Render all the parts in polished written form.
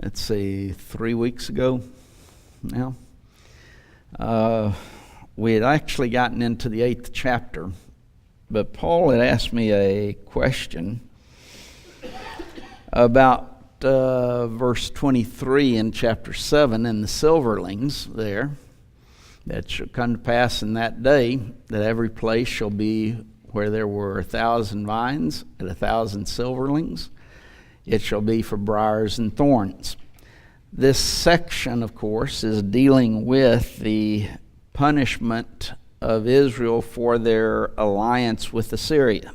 let's see, 3 weeks ago now. We had actually gotten into the 8th chapter, but Paul had asked me a question about verse 23 in chapter 7 and the silverlings there. That shall come to pass in that day that every place shall be where there were 1,000 vines and 1,000 silverlings. It shall be for briars and thorns. This section, of course, is dealing with the punishment of Israel for their alliance with Assyria.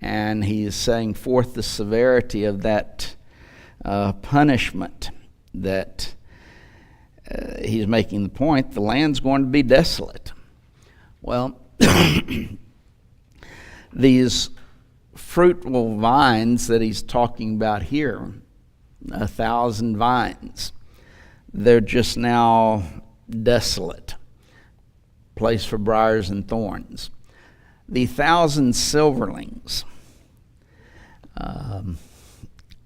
And he is setting forth the severity of that punishment, that he's making the point the land's going to be desolate. Well, these fruitful vines that he's talking about here, 1,000 vines, they're just now desolate, place for briars and thorns. The 1,000 silverlings,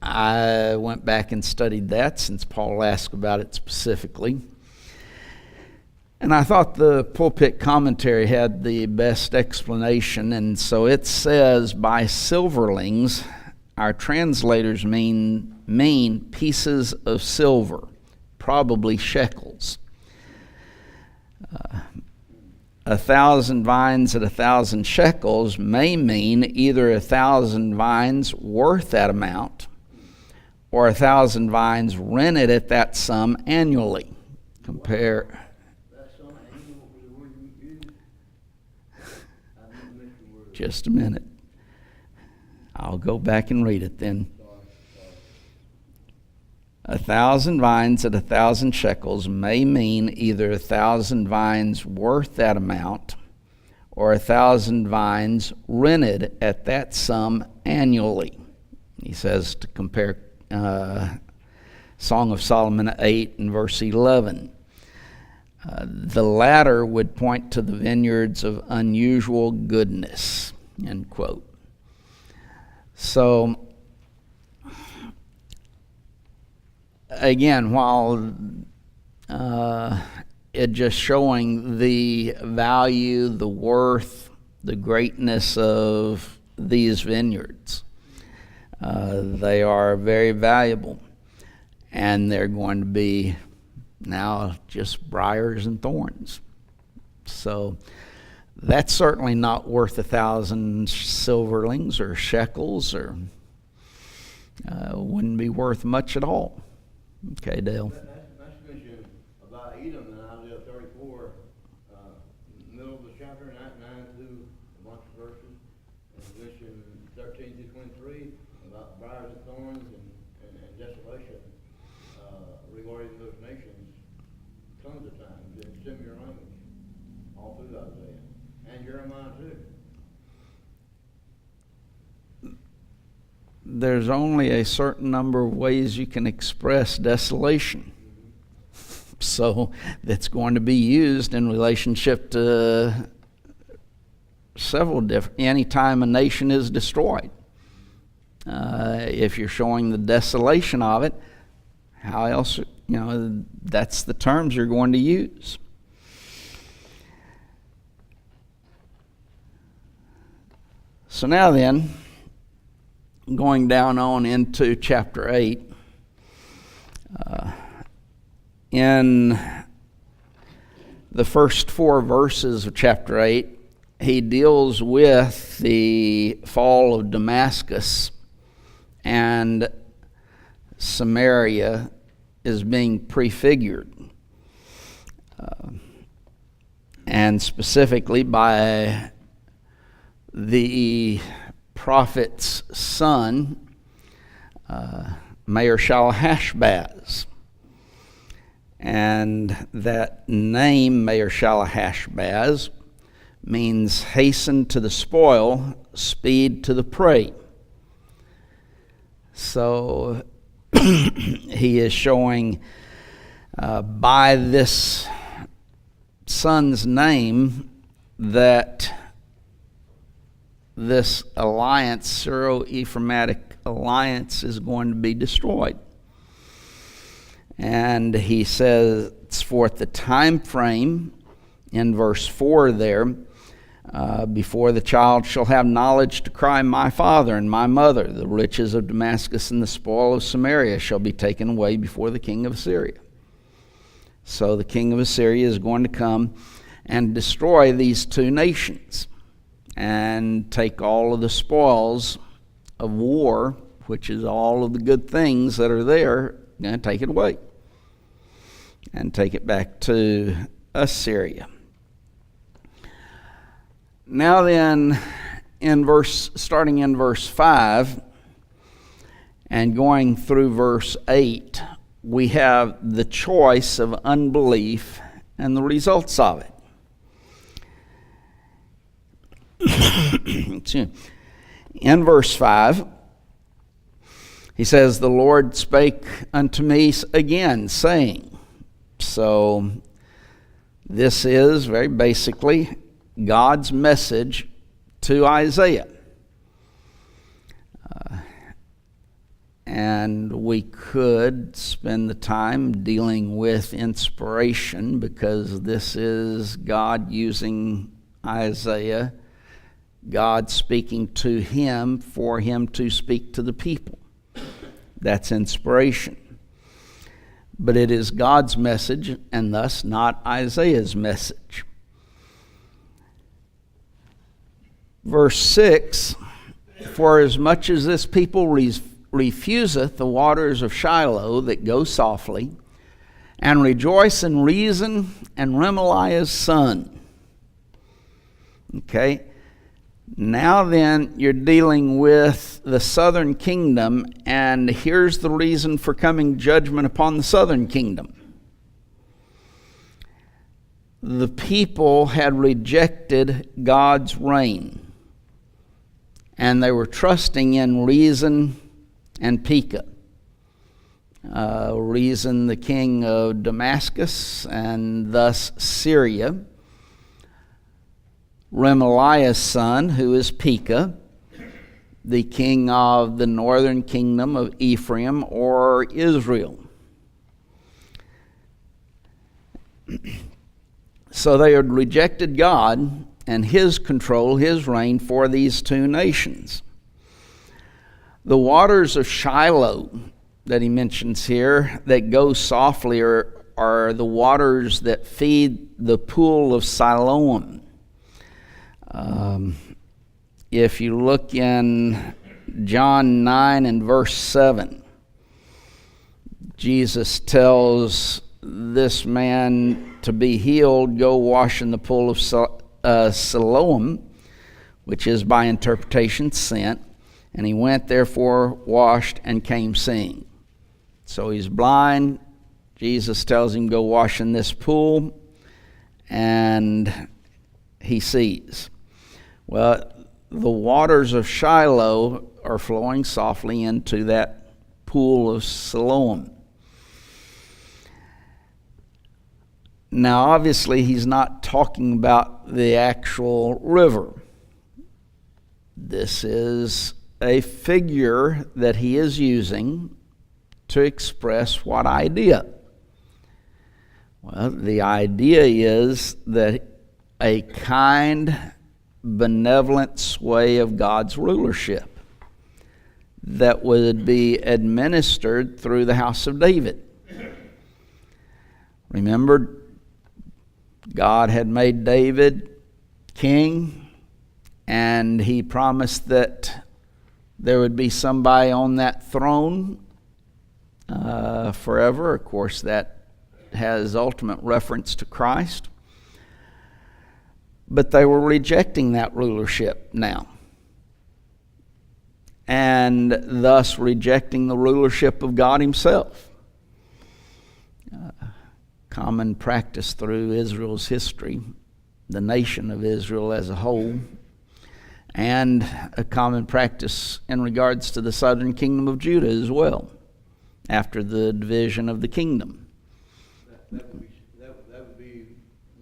I went back and studied that since Paul asked about it specifically. And I thought the pulpit commentary had the best explanation. And so it says, by silverlings, our translators mean pieces of silver, probably shekels. 1,000 vines at 1,000 shekels may mean either 1,000 vines worth that amount, or 1,000 vines rented at that sum annually. Compare. Just a minute. I'll go back and read it then. 1,000 vines at 1,000 shekels may mean either 1,000 vines worth that amount, or 1,000 vines rented at that sum annually. He says to compare Song of Solomon 8 and verse 11. The latter would point to the vineyards of unusual goodness, end quote. So, again, while it just showing the value, the worth, the greatness of these vineyards, they are very valuable, and they're going to be now just briars and thorns. So that's certainly not worth 1,000 silverlings or shekels, or wouldn't be worth much at all. Okay, Dale. That's mentioned about Edom in Isaiah 34, middle of the chapter, 9 through a bunch of verses. And mentioned 13 through 23 about briars and thorns and desolation regarding those nations. Tons of times in similar language, all through Isaiah and Jeremiah too. There's only a certain number of ways you can express desolation. So that's going to be used in relationship to several different, anytime a nation is destroyed. If you're showing the desolation of it, how else, that's the terms you're going to use. So now then, going down on into chapter 8, in the first 4 verses of chapter 8, he deals with the fall of Damascus, and Samaria is being prefigured, and specifically by the prophet's son, Maher-shalal-hash-baz. And that name, Maher-shalal-hash-baz, means hasten to the spoil, speed to the prey. So he is showing by this son's name that this alliance, Syro-Ephraimitic alliance, is going to be destroyed. And he sets forth the time frame in verse 4 there. Before the child shall have knowledge to cry, my father and my mother, the riches of Damascus and the spoil of Samaria shall be taken away before the king of Assyria. So the king of Assyria is going to come and destroy these two nations and take all of the spoils of war, which is all of the good things that are there, going to take it away and take it back to Assyria. Now then, starting in verse 5 and going through verse 8, we have the choice of unbelief and the results of it. In verse 5, he says, the Lord spake unto me again, saying. So this is very basically God's message to Isaiah. And we could spend the time dealing with inspiration, because this is God using Isaiah, God speaking to him for him to speak to the people. That's inspiration. But it is God's message, and thus not Isaiah's message. Verse 6, for as much as this people refuseth the waters of Shiloh that go softly, and rejoice in Rezin and Remaliah's son. Okay, now then you're dealing with the southern kingdom, and here's the reason for coming judgment upon the southern kingdom. The people had rejected God's reign, and they were trusting in Rezin and Pekah. Rezin, the king of Damascus, and thus Syria. Remaliah's son, who is Pekah, the king of the northern kingdom of Ephraim or Israel. So they had rejected God and his control, his reign for these two nations. The waters of Shiloh that he mentions here that go softly are the waters that feed the pool of Siloam. If you look in John 9 and verse 7, Jesus tells this man to be healed, go wash in the pool of Siloam, which is by interpretation sent. And he went, therefore, washed, and came seeing. So he's blind. Jesus tells him, go wash in this pool, and he sees. Well, the waters of Shiloh are flowing softly into that pool of Siloam. Now, obviously, he's not talking about the actual river. This is a figure that he is using to express what idea? Well, the idea is that a kind, benevolent sway of God's rulership that would be administered through the house of David. Remember, God had made David king, and he promised that there would be somebody on that throne forever. Of course, that has ultimate reference to Christ. But they were rejecting that rulership now, and thus rejecting the rulership of God himself. Common practice through Israel's history, the nation of Israel as a whole, and a common practice in regards to the southern kingdom of Judah as well, after the division of the kingdom. That would be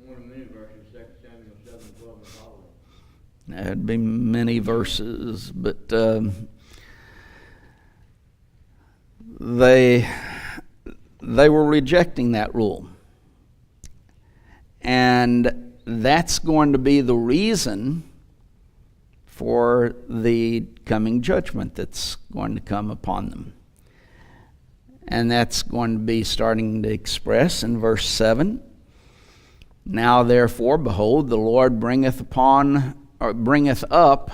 one of many verses, 2 Samuel 7, 12, and following. There'd be many verses, but they were rejecting that rule. And that's going to be the reason for the coming judgment that's going to come upon them. And that's going to be starting to express in verse 7. Now therefore, behold, the Lord bringeth up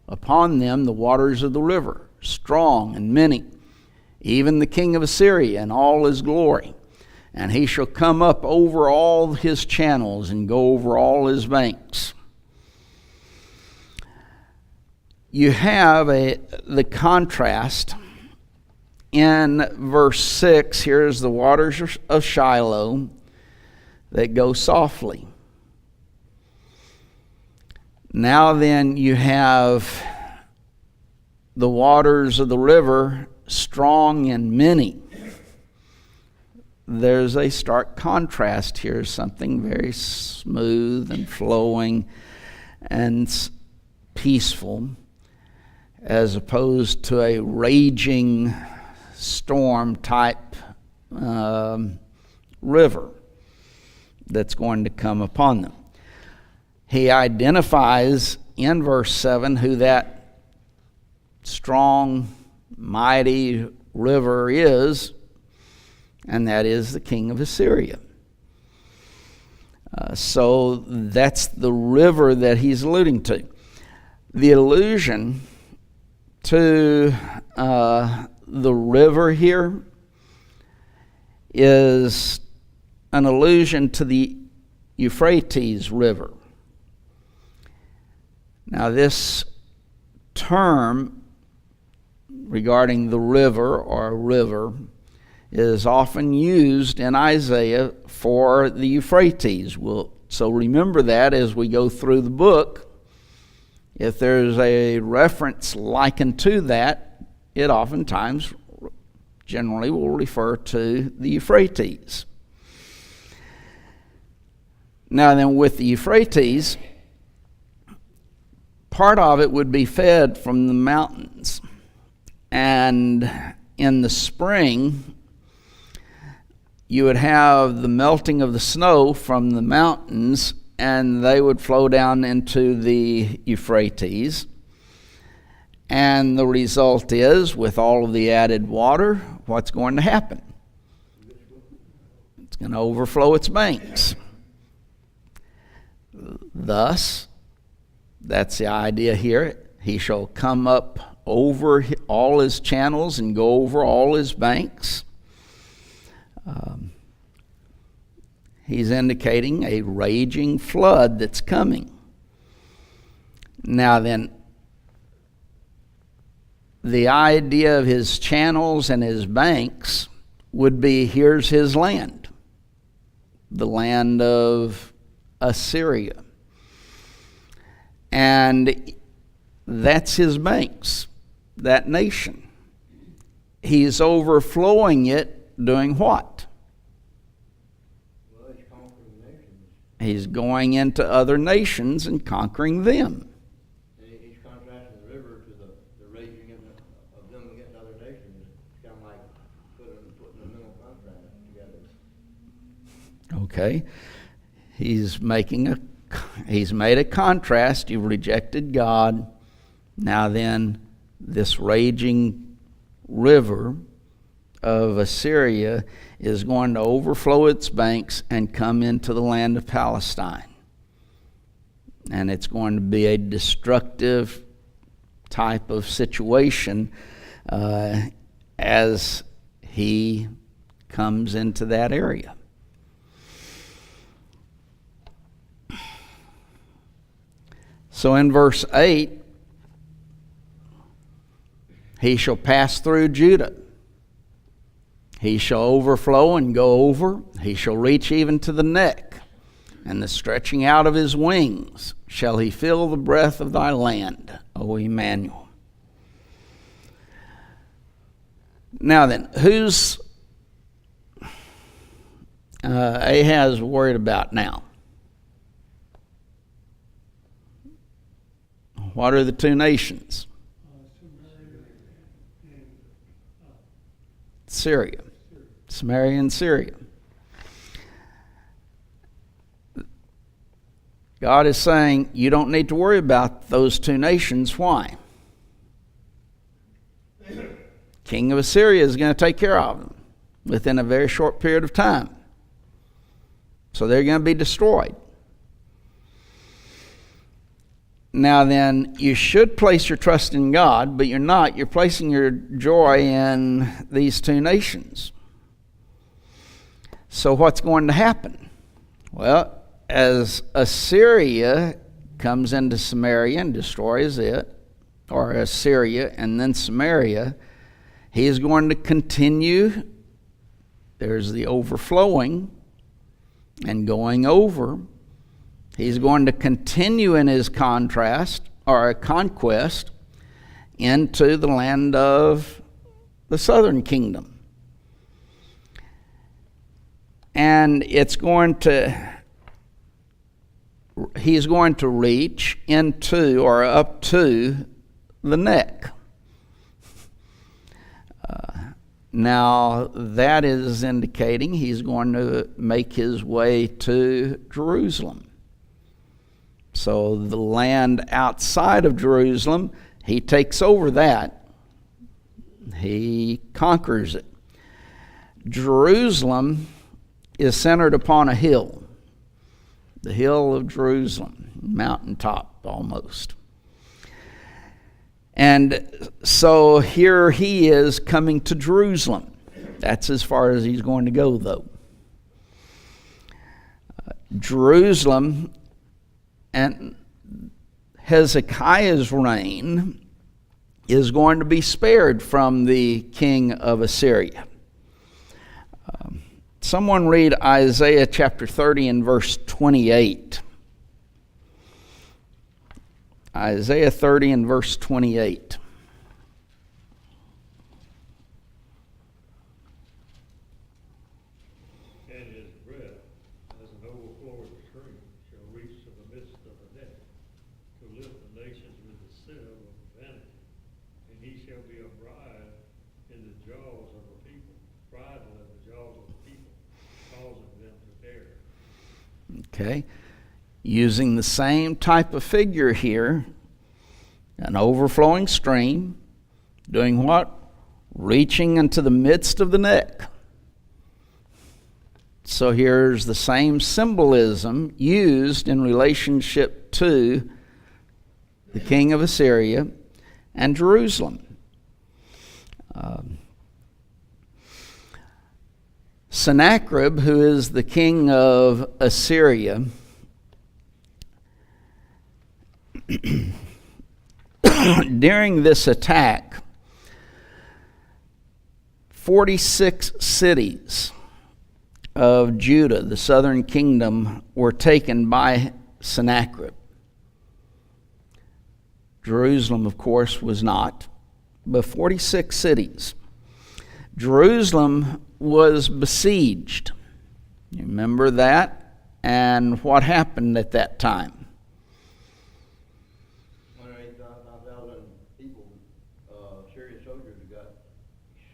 upon them the waters of the river, strong and many, even the king of Assyria and all his glory. And he shall come up over all his channels and go over all his banks. You have the contrast in verse 6. Here's the waters of Shiloh that go softly. Now then you have the waters of the river, strong and many. There's a stark contrast here, something very smooth and flowing and peaceful, as opposed to a raging storm type river that's going to come upon them. He identifies in verse 7 who that strong, mighty river is, and that is the king of Assyria. So that's the river that he's alluding to. The allusion to the river here is an allusion to the Euphrates River. Now this term regarding the river or river is often used in Isaiah for the Euphrates. So remember that as we go through the book. If there's a reference likened to that, it oftentimes generally will refer to the Euphrates. Now then, with the Euphrates, part of it would be fed from the mountains. And in the spring, you would have the melting of the snow from the mountains, and they would flow down into the Euphrates. And the result is, with all of the added water, what's going to happen? It's going to overflow its banks. Thus, that's the idea here. He shall come up over all his channels and go over all his banks. He's indicating a raging flood that's coming. Now then, the idea of his channels and his banks would be, here's his land, the land of Assyria. And that's his banks, that nation. He's overflowing it, doing what? Well, he's conquering nations. He's going into other nations and conquering them. And he's contrasting the river to the raging of them against other nations. It's kind of like putting a mental contrast together. Okay. He's made a contrast. You've rejected God. Now then, this raging river of Assyria is going to overflow its banks and come into the land of Palestine. And it's going to be a destructive type of situation as he comes into that area. So in verse 8, he shall pass through Judah. He shall overflow and go over. He shall reach even to the neck. And the stretching out of his wings shall he fill the breadth of thy land, O Emmanuel. Now then, who's Ahaz worried about now? What are the two nations? Syria. Samaria and Syria. God is saying you don't need to worry about those two nations. Why? King of Assyria is going to take care of them within a very short period of time. So they're going to be destroyed. Now then, you should place your trust in God, but you're not. You're placing your joy in these two nations. So what's going to happen? Well, as Assyria comes into Samaria and destroys it, or Assyria and then Samaria, he is going to continue. There's the overflowing and going over. He's going to continue in his conquest into the land of the southern kingdom. And he's going to reach into or up to the neck. Now, that is indicating he's going to make his way to Jerusalem. So the land outside of Jerusalem, he takes over that. He conquers it. Jerusalem is centered upon a hill. The hill of Jerusalem, mountaintop almost. And so here he is coming to Jerusalem. That's as far as he's going to go, though. Jerusalem and Hezekiah's reign is going to be spared from the king of Assyria. Someone read Isaiah chapter 30 and verse 28. Isaiah 30 and verse 28. And his breath, as an overflowing stream, shall reach to the midst of the neck, to lift the nations with the sieve of vanity. And he shall be a bride in the jaws of the people, bridle in the jaws of the people, causing them to dare. Okay. Using the same type of figure here, an overflowing stream, doing what? Reaching into the midst of the neck. So here's the same symbolism used in relationship to the king of Assyria and Jerusalem. Sennacherib, who is the king of Assyria, during this attack, 46 cities of Judah, the southern kingdom, were taken by Sennacherib. Jerusalem, of course, was not, but 46 cities. Jerusalem was besieged. You remember that? And what happened at that time? 185,000 people, Syrian soldiers got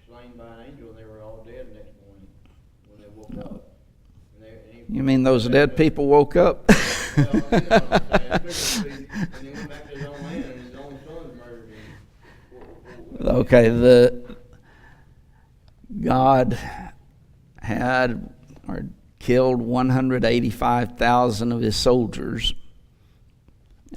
slain by an angel, and they were all dead next morning when they woke up. You mean those dead people woke up? Well, you know what I'm saying, and he went back to his own land, and his own sons murdered him. Okay, God had or killed 185,000 of his soldiers,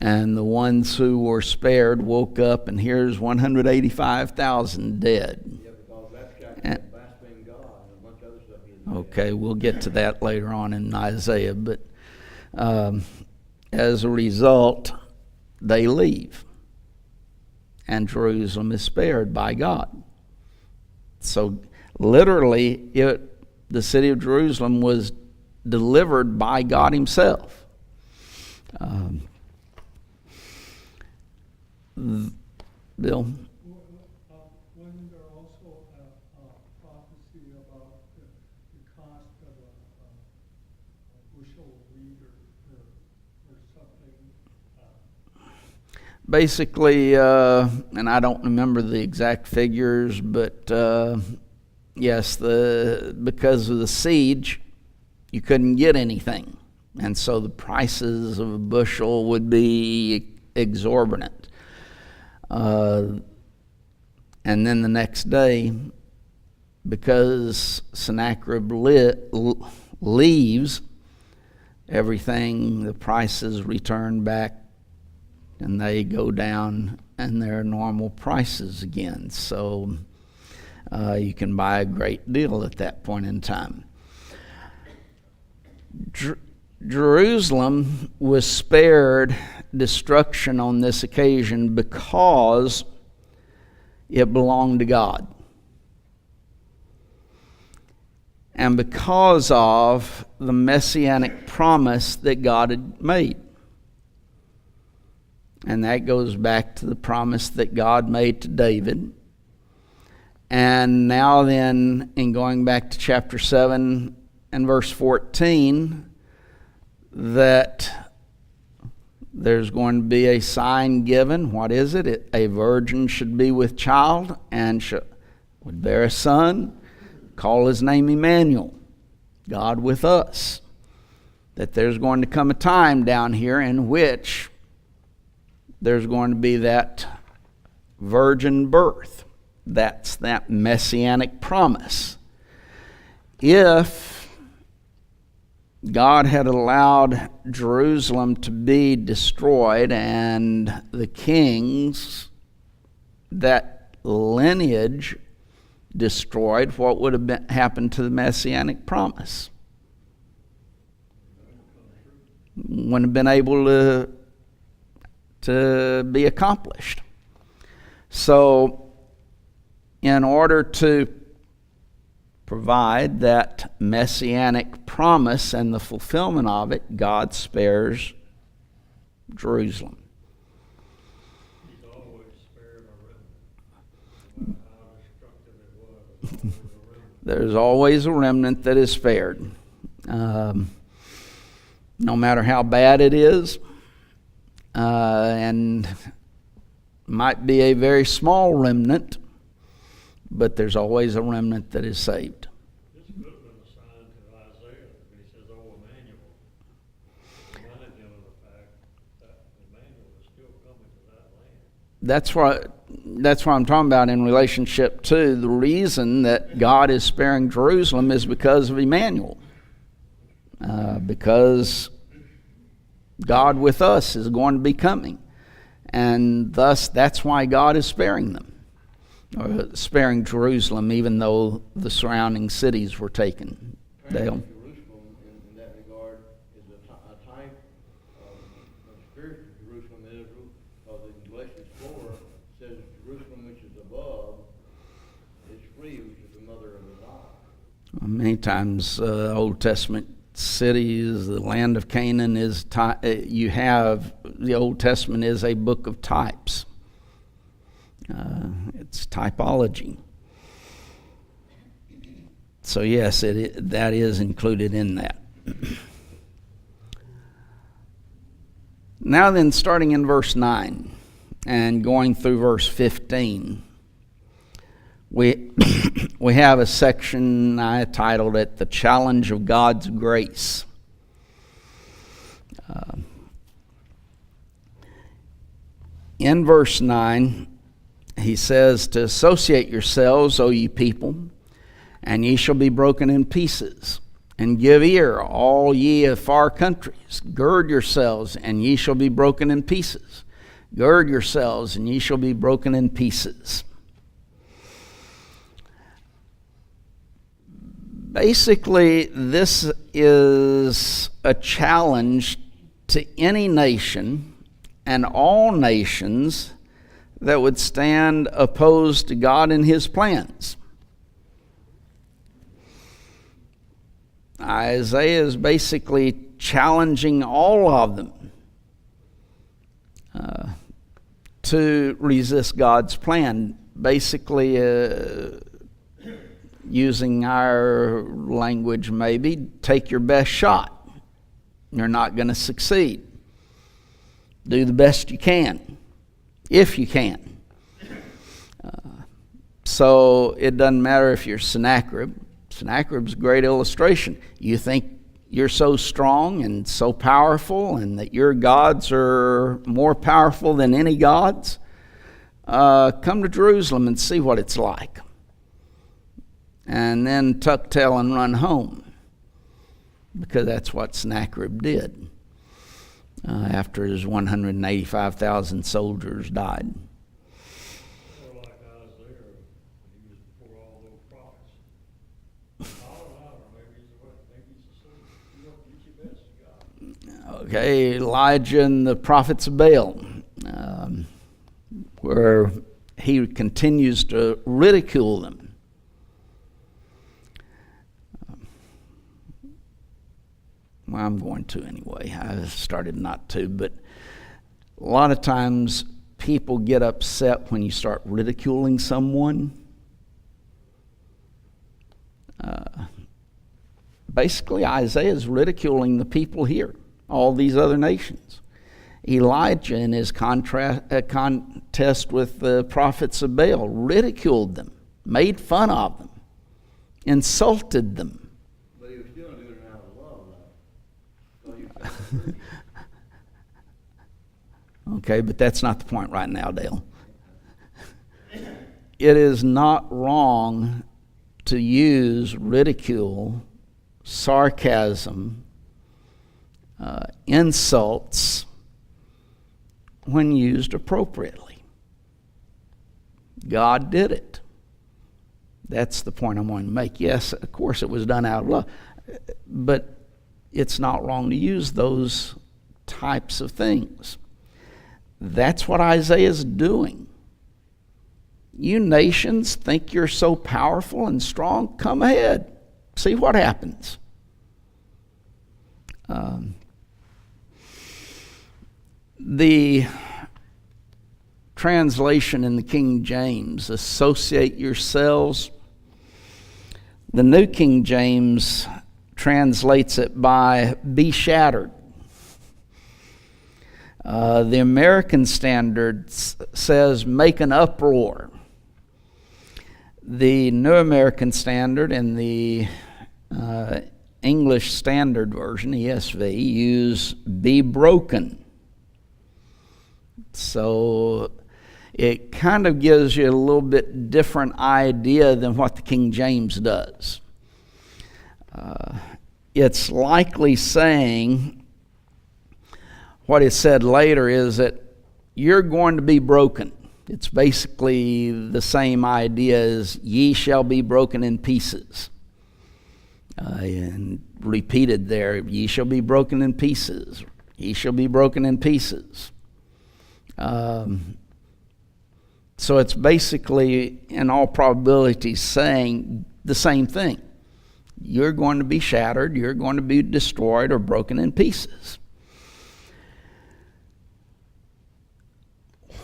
and the ones who were spared woke up, and here's 185,000 dead. Yeah, because Rabshakeh blasphemed God and a bunch of other stuff. Okay, we'll get to that later on in Isaiah, but as a result, they leave, and Jerusalem is spared by God. So literally, the city of Jerusalem was delivered by God himself. Bill? Wasn't there also a prophecy about the cost of a bushel of wheat or something? Basically, and I don't remember the exact figures, but yes, because of the siege, you couldn't get anything. And so the prices of a bushel would be exorbitant. And then the next day, because Sennacherib leaves, everything, the prices return back and they go down and they're normal prices again. So you can buy a great deal at that point in time. Jerusalem was spared destruction on this occasion because it belonged to God. And because of the messianic promise that God had made. And that goes back to the promise that God made to David. And now then, in going back to chapter 7 and verse 14, that there's going to be a sign given. What is it? A virgin should be with child and would bear a son, call his name Emmanuel, God with us. That there's going to come a time down here in which there's going to be that virgin birth. That's that messianic promise. If God had allowed Jerusalem to be destroyed and the kings, that lineage destroyed, what would have happened to the messianic promise? Wouldn't have been able to be accomplished. So, in order to provide that messianic promise and the fulfillment of it, God spares Jerusalem. He's always spared a remnant. No matter how destructive it was, There's always a remnant that is spared. No matter how bad it is, and might be a very small remnant, but there's always a remnant that is saved. This could have been a sign to Isaiah when he says, "Oh, Emmanuel." Remind him of the fact that Emmanuel is still coming to that land. That's what I'm talking about in relationship to the reason that God is sparing Jerusalem is because of Emmanuel. Because God with us is going to be coming. And thus, that's why God is sparing them. Or sparing Jerusalem, even though the surrounding cities were taken. Dale? Jerusalem, in that regard, is a type of spiritual Jerusalem, Israel, because in Galatians 4 says Jerusalem which is above is free, which is the mother of us all. Many times, Old Testament cities, the land of Canaan is you have the Old Testament is a book of types. It's typology. So yes, that is included in that. Now then, starting in verse 9 and going through verse 15, we have a section I titled it, "The Challenge of God's Grace." In verse 9, he says, "To associate yourselves, O ye people, and ye shall be broken in pieces. And give ear, all ye of far countries. Gird yourselves, and ye shall be broken in pieces. Gird yourselves, and ye shall be broken in pieces." Basically, this is a challenge to any nation and all nations that would stand opposed to God and His plans. Isaiah is basically challenging all of them to resist God's plan. Basically, using our language maybe, take your best shot. You're not going to succeed. Do the best you can, if you can. So it doesn't matter if you're Sennacherib. Sennacherib's a great illustration. You think you're so strong and so powerful and that your gods are more powerful than any gods? Come to Jerusalem and see what it's like. And then tuck tail and run home. Because that's what Sennacherib did after his 185,000 soldiers died. Or like Isaiah, he was before all those prophets. I don't know, maybe he's a sinner. You don't get your best, God. Okay, Elijah and the prophets of Baal, where he continues to ridicule them. Well, I'm going to anyway. I started not to, but a lot of times people get upset when you start ridiculing someone. Basically, Isaiah is ridiculing the people here, all these other nations. Elijah, in his contest with the prophets of Baal, ridiculed them, made fun of them, insulted them. But he was still doing it out of love, though. So you Okay, but that's not the point right now, Dale. It is not wrong to use ridicule, sarcasm, insults when used appropriately. God did it. That's the point I'm going to make. Yes, of course it was done out of love, but it's not wrong to use those types of things. That's what Isaiah is doing. You nations think you're so powerful and strong? Come ahead. See what happens. The translation in the King James, associate yourselves. The New King James translates it by be shattered. The American Standard says make an uproar. The New American Standard and the English Standard Version, ESV, use be broken. So it kind of gives you a little bit different idea than what the King James does. It's likely saying, what is said later is that you're going to be broken. It's basically the same idea as ye shall be broken in pieces. And repeated there, ye shall be broken in pieces. Ye shall be broken in pieces. So it's basically, in all probability, saying the same thing. You're going to be shattered, you're going to be destroyed or broken in pieces.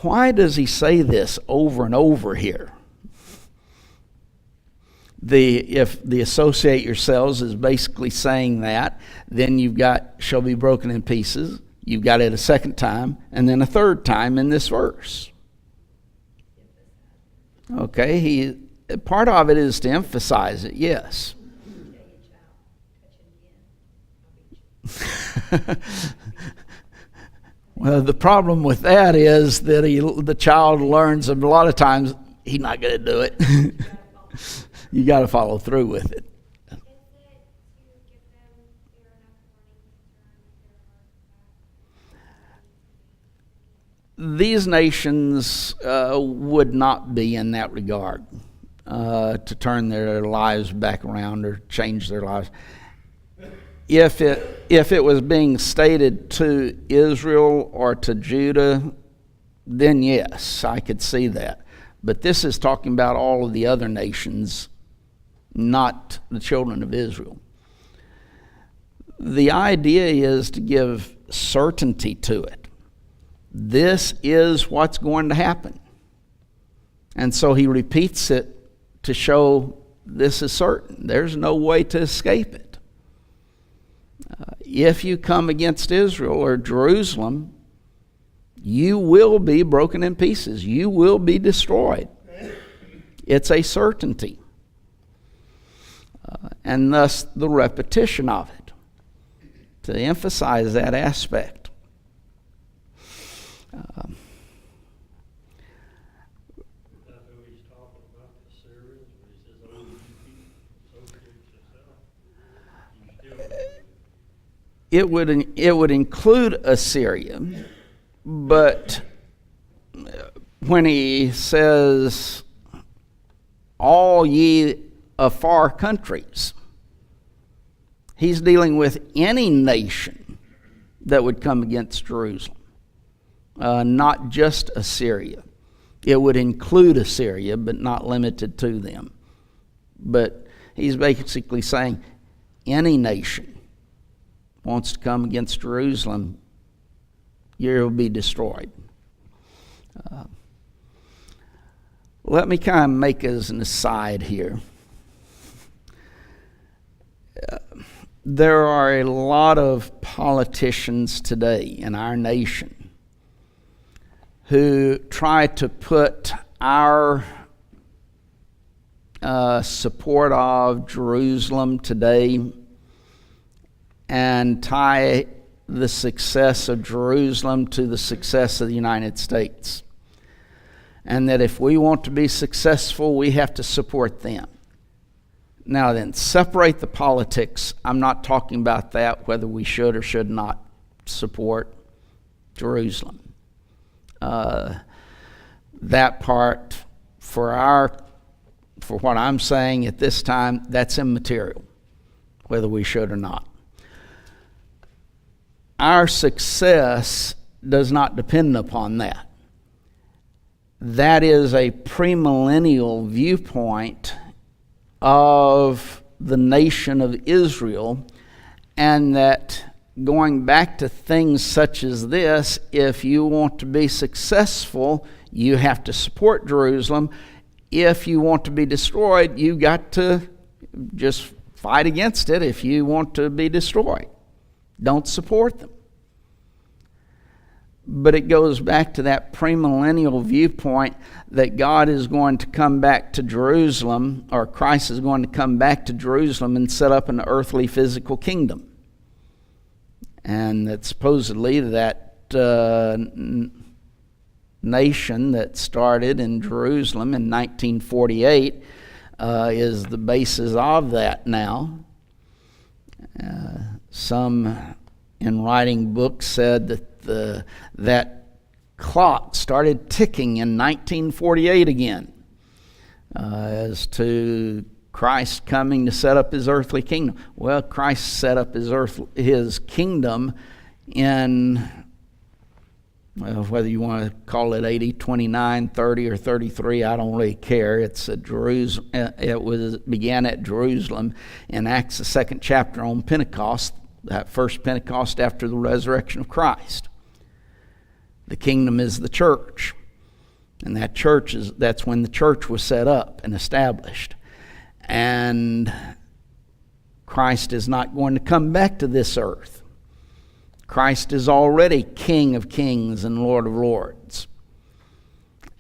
Why does he say this over and over here? If the associate yourselves is basically saying that, then you've got shall be broken in pieces. You've got it a second time, and then a third time in this verse. Okay, part of it is to emphasize it, yes. Well, the problem with that is that the child learns a lot of times he's not going to do it. You got to follow through with it. These nations would not be in that regard to turn their lives back around or change their lives. If it was being stated to Israel or to Judah, then yes, I could see that. But this is talking about all of the other nations, not the children of Israel. The idea is to give certainty to it. This is what's going to happen. And so he repeats it to show this is certain. There's no way to escape it. If you come against Israel or Jerusalem, you will be broken in pieces. You will be destroyed. It's a certainty. And thus the repetition of it, to emphasize that aspect. Is that who he's talking about, the Syrians, where he says, "Oh, you people associate yourself"? It would include Assyria, but when he says, "All ye of far countries," he's dealing with any nation that would come against Jerusalem, not just Assyria. It would include Assyria, but not limited to them. But he's basically saying any nation wants to come against Jerusalem, you'll be destroyed. Let me kind of make as an aside here. There are a lot of politicians today in our nation who try to put our support of Jerusalem today and tie the success of Jerusalem to the success of the United States. And that if we want to be successful, we have to support them. Now then, separate the politics. I'm not talking about that, whether we should or should not support Jerusalem. That part, for what I'm saying at this time, that's immaterial, whether we should or not. Our success does not depend upon that. That is a premillennial viewpoint of the nation of Israel, and that going back to things such as this, if you want to be successful, you have to support Jerusalem. If you want to be destroyed, you got to just fight against it. If you want to be destroyed, don't support them. But it goes back to that premillennial viewpoint that God is going to come back to Jerusalem, or Christ is going to come back to Jerusalem and set up an earthly physical kingdom. And that supposedly that nation that started in Jerusalem in 1948 is the basis of that now. Some in writing books said that that clock started ticking in 1948 again as to Christ coming to set up his earthly kingdom. Well, Christ set up his kingdom in, well, whether you want to call it 80, 29, 30, or 33, I don't really care. It's at Jerusalem. It began at Jerusalem in Acts, the 2nd chapter, on Pentecost, that first Pentecost after the resurrection of Christ. The kingdom is the church. And that's when the church was set up and established. And Christ is not going to come back to this earth. Christ is already King of kings and Lord of lords.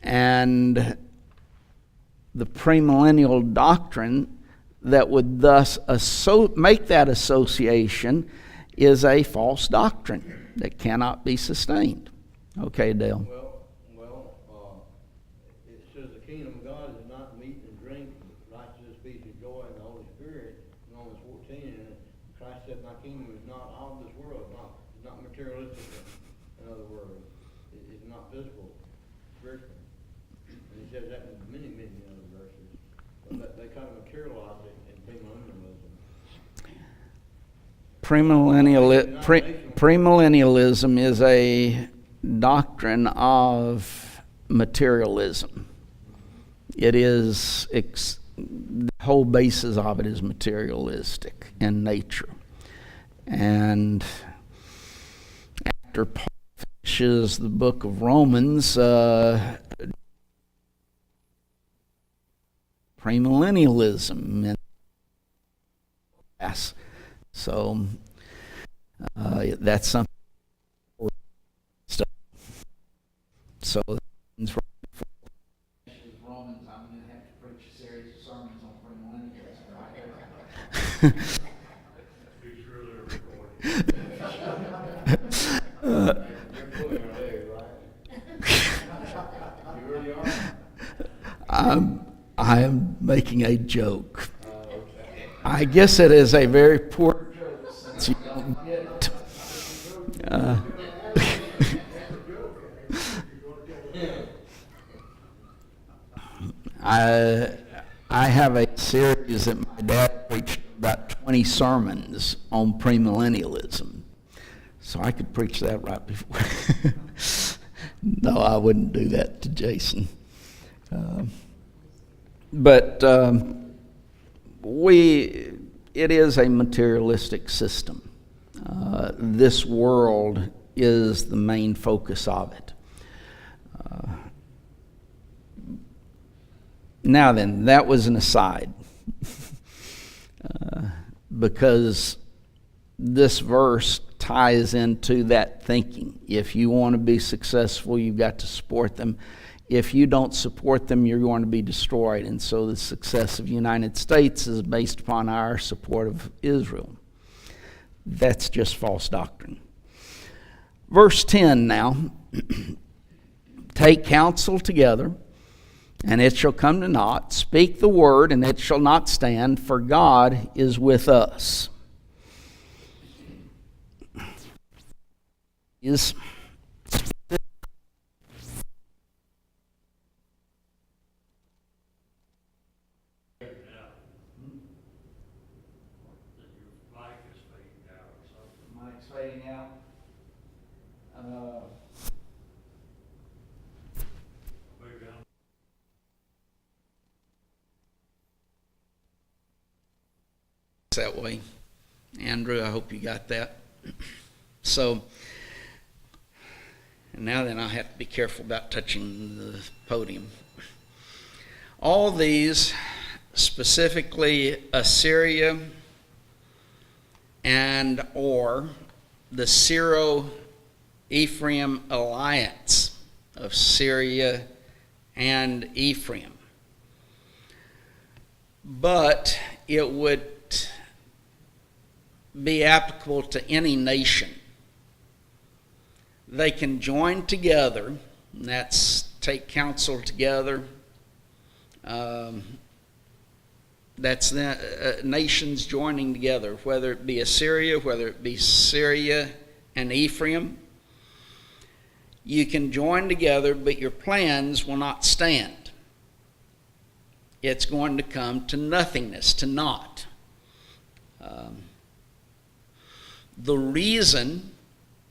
And the premillennial doctrine that would thus make that association is a false doctrine that cannot be sustained. Okay, Dale. It says the kingdom of God is not meat and drink, but righteousness, peace, and joy in the Holy Spirit. In Romans 14, and Christ said, "My kingdom is not of this world." It's not materialistic. In other words, it's not physical, spiritual. And he says that in many, many other verses. But they kind of materialize it in premillennialism. Premillennialism is a doctrine of materialism. It is, the whole basis of it is materialistic in nature. And after Paul finishes the book of Romans, premillennialism. So that's something. So Romans, I'm going to have to preach Be sure they're recording. You're pulling our leg, right? You really are? I am making a joke. Okay. I guess it is a very poor joke since you don't get it. I have a series that my dad preached about 20 sermons on premillennialism. So I could preach that right before. No, I wouldn't do that to Jason. But it is a materialistic system. This world is the main focus of it. Now then, that was an aside. Because this verse ties into that thinking. If you want to be successful, you've got to support them. If you don't support them, you're going to be destroyed. And so the success of the United States is based upon our support of Israel. That's just false doctrine. Verse 10 now. Take counsel together, and it shall come to naught. Speak the word, and it shall not stand, for God is with us. Is Mike's fading out. That way. Andrew, I hope you got that. So, and now then I have to be careful about touching the podium. All these, specifically Assyria and or the Syro-Ephraim alliance of Syria and Ephraim. But it would be applicable to any nation. They can join together, and that's take counsel together. That's the nations joining together, whether it be Assyria, whether it be Syria and Ephraim. You can join together, but your plans will not stand. It's going to come to nothingness, to naught. The reason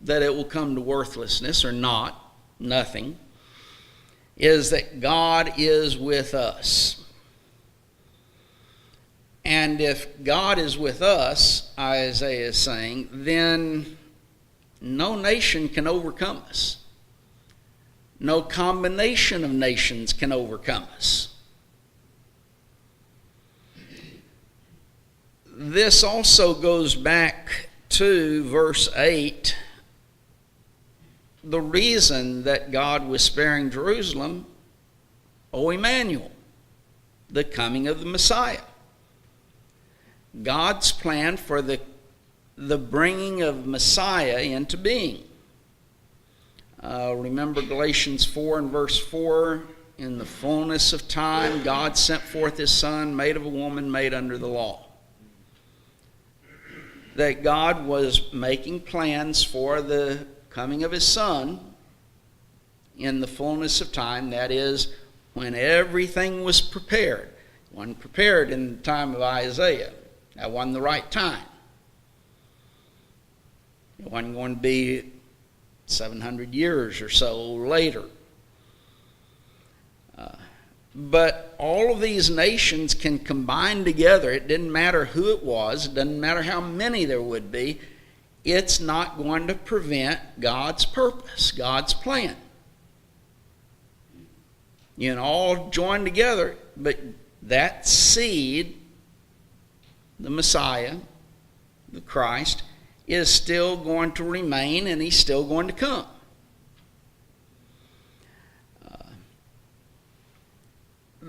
that it will come to worthlessness or not, nothing, is that God is with us. And if God is with us, Isaiah is saying, then no nation can overcome us. No combination of nations can overcome us. This also goes back to verse 8. The reason that God was sparing Jerusalem, O Emmanuel, the coming of the Messiah. God's plan for the bringing of Messiah into being. Remember Galatians 4 and verse 4, in the fullness of time, God sent forth his Son, made of a woman, made under the law. That God was making plans for the coming of his Son in the fullness of time, that is, when everything was prepared. It wasn't prepared in the time of Isaiah. That wasn't the right time. It wasn't going to be 700 years or so later. But all of these nations can combine together. It didn't matter who it was. It doesn't matter how many there would be. It's not going to prevent God's purpose, God's plan. You can all join together, but that seed, the Messiah, the Christ, is still going to remain, and he's still going to come.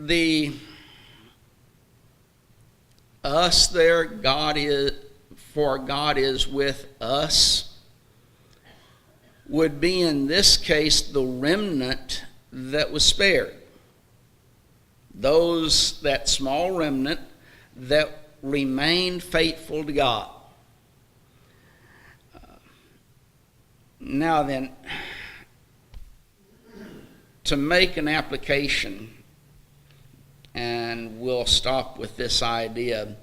The us there, for God is with us, would be in this case the remnant that was spared. That small remnant that remained faithful to God. Now then, to make an application, and we'll stop with this idea.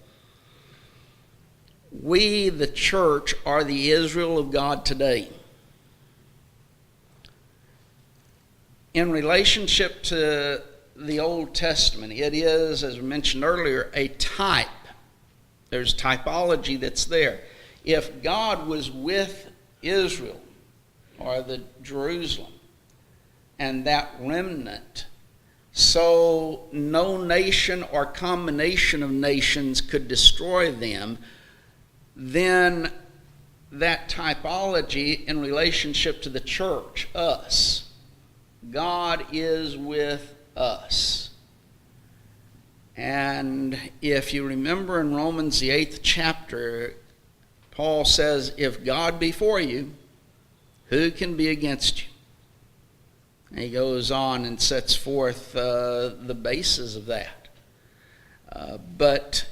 We, the church, are the Israel of God today. In relationship to the Old Testament, it is, as we mentioned earlier, a type. There's typology that's there. If God was with Israel, or the Jerusalem, and that remnant, so no nation or combination of nations could destroy them, then that typology in relationship to the church, us, God is with us. And if you remember in Romans the 8th chapter, Paul says, if God be for you, who can be against you? And he goes on and sets forth the basis of that. But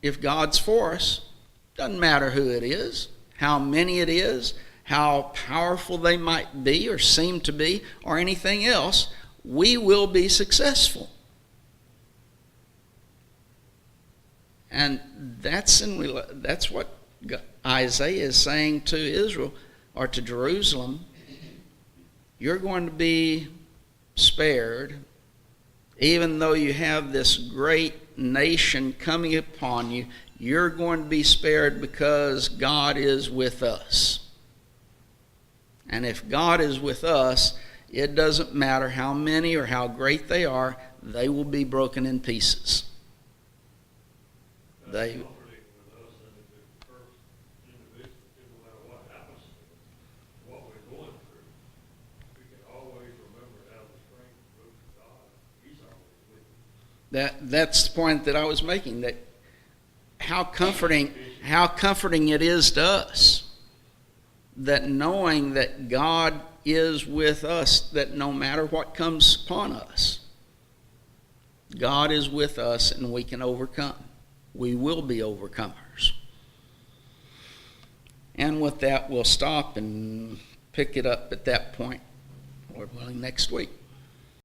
if God's for us, doesn't matter who it is, how many it is, how powerful they might be or seem to be, or anything else, we will be successful. And that's what Isaiah is saying to Israel, or to Jerusalem. You're going to be spared, even though you have this great nation coming upon you. You're going to be spared because God is with us. And if God is with us, it doesn't matter how many or how great they are, they will be broken in pieces. They. That's the point that I was making, that how comforting it is to us, that knowing that God is with us, that no matter what comes upon us, God is with us and we can overcome. We will be overcomers. And with that, we'll stop and pick it up at that point, Lord willing, next week.